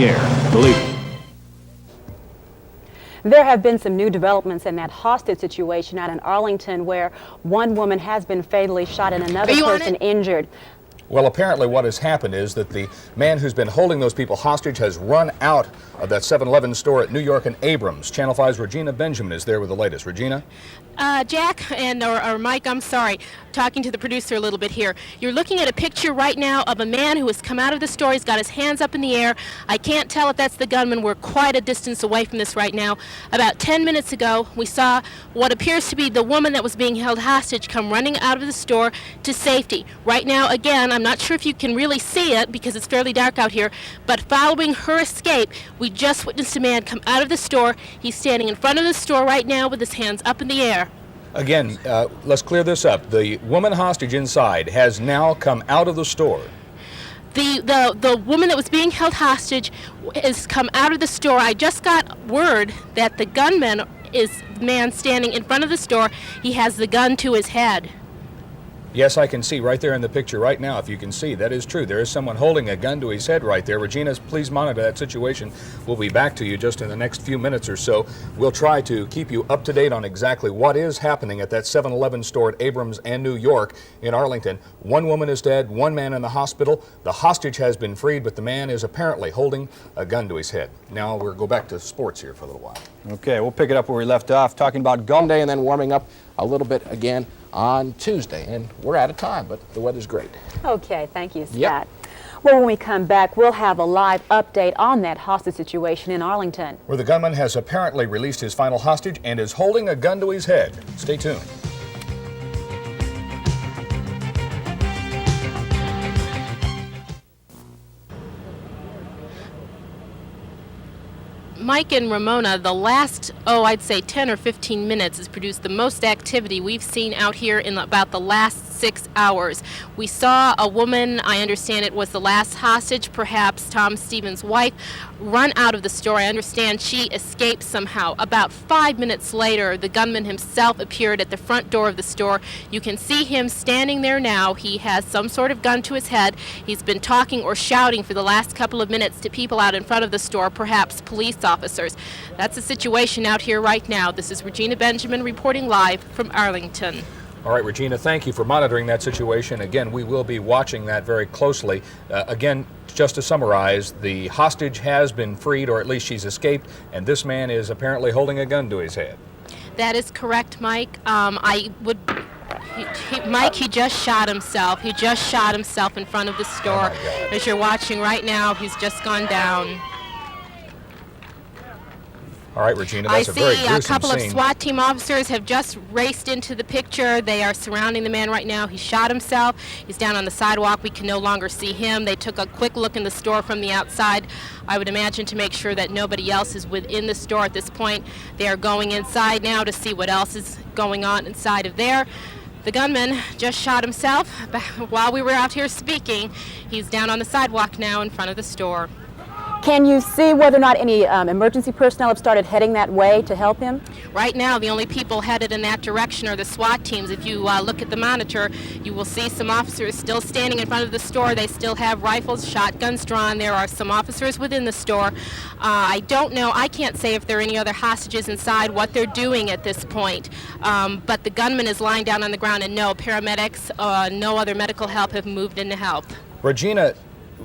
air. Believe it. There have been some new developments in that hostage situation out in Arlington where one woman has been fatally shot and another person injured. Well, apparently what has happened is that the man who's been holding those people hostage has run out of that 7-Eleven store at New York and Abrams. Channel 5's Regina Benjamin is there with the latest. Regina? Jack or Mike, I'm sorry, talking to the producer a little bit here. You're looking at a picture right now of a man who has come out of the store. He's got his hands up in the air. I can't tell if that's the gunman. We're quite a distance away from this right now. About 10 minutes ago, we saw what appears to be the woman that was being held hostage come running out of the store to safety. Right now, again, I'm not sure if you can really see it because it's fairly dark out here, but following her escape, we just witnessed a man come out of the store. He's standing in front of the store right now with his hands up in the air. Again, let's clear this up. The woman hostage inside has now come out of the store. The woman that was being held hostage has come out of the store. I just got word that the gunman is the man standing in front of the store. He has the gun to his head. Yes, I can see right there in the picture right now, if you can see. That is true. There is someone holding a gun to his head right there. Regina, please monitor that situation. We'll be back to you just in the next few minutes or so. We'll try to keep you up to date on exactly what is happening at that 7-Eleven store at Abrams and New York in Arlington. One woman is dead, one man in the hospital. The hostage has been freed, but the man is apparently holding a gun to his head. Now we'll go back to sports here for a little while. Okay, we'll pick it up where we left off, talking about Golf Day and then warming up a little bit again on Tuesday. And we're out of time, but the weather's great. Okay, thank you, Scott. Yep. Well, when we come back, we'll have a live update on that hostage situation in Arlington, where the gunman has apparently released his final hostage and is holding a gun to his head. Stay tuned. Mike and Ramona, the last, I'd say 10 or 15 minutes has produced the most activity we've seen out here in about the last 6 hours. We saw a woman, I understand it was the last hostage, perhaps Tom Stevens' wife, run out of the store. I understand she escaped somehow. About 5 minutes later, the gunman himself appeared at the front door of the store. You can see him standing there now. He has some sort of gun to his head. He's been talking or shouting for the last couple of minutes to people out in front of the store, perhaps police officers. That's the situation out here right now. This is Regina Benjamin reporting live from Arlington. All right, Regina, thank you for monitoring that situation. Again, we will be watching that very closely. Again, just to summarize, the hostage has been freed, or at least she's escaped, and this man is apparently holding a gun to his head. That is correct, Mike. Mike, he just shot himself. He just shot himself in front of the store. Oh, as you're watching right now, he's just gone down. All right, Regina, that's a very gruesome scene. I see a couple of SWAT team officers have just raced into the picture. They are surrounding the man right now. He shot himself. He's down on the sidewalk. We can no longer see him. They took a quick look in the store from the outside, I would imagine, to make sure that nobody else is within the store at this point. They are going inside now to see what else is going on inside of there. The gunman just shot himself while we were out here speaking. He's down on the sidewalk now in front of the store. Can you see whether or not any emergency personnel have started heading that way to help him? Right now, the only people headed in that direction are the SWAT teams. If you look at the monitor, you will see some officers still standing in front of the store. They still have rifles, shotguns drawn. There are some officers within the store. I don't know. I can't say if there are any other hostages inside, what they're doing at this point. But the gunman is lying down on the ground, and no paramedics, no other medical help have moved in to help. Regina,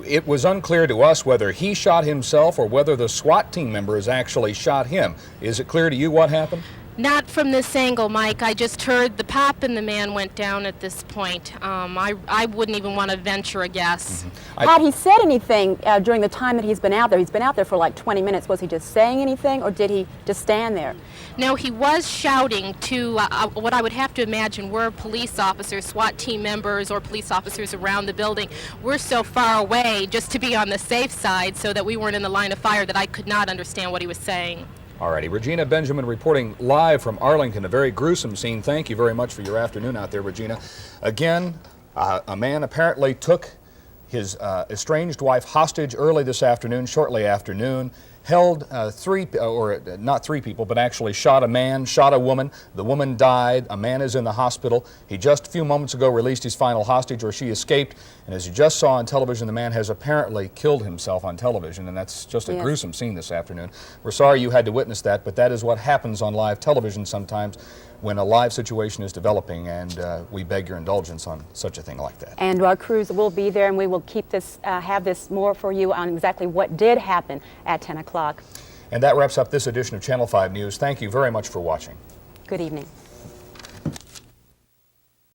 it was unclear to us whether he shot himself or whether the SWAT team members actually shot him. Is it clear to you what happened? Not from this angle, Mike. I just heard the pop and the man went down at this point. I wouldn't even want to venture a guess. Mm-hmm. Had he said anything during the time that he's been out there? He's been out there for like 20 minutes. Was he just saying anything, or did he just stand there? No, he was shouting to what I would have to imagine were police officers, SWAT team members, or police officers around the building. We're so far away just to be on the safe side so that we weren't in the line of fire that I could not understand what he was saying. All righty, Regina Benjamin reporting live from Arlington, a very gruesome scene. Thank you very much for your afternoon out there, Regina. Again, a man apparently took his estranged wife hostage early this afternoon, shortly after noon, held not three people, but actually shot a man, shot a woman. The woman died. A man is in the hospital. He just a few moments ago released his final hostage, or she escaped. And as you just saw on television, the man has apparently killed himself on television, and that's just a gruesome scene this afternoon. We're sorry you had to witness that, but that is what happens on live television sometimes when a live situation is developing, and we beg your indulgence on such a thing like that. And our crews will be there, and we will keep this, have this more for you on exactly what did happen at 10 o'clock. And that wraps up this edition of Channel 5 News. Thank you very much for watching. Good evening.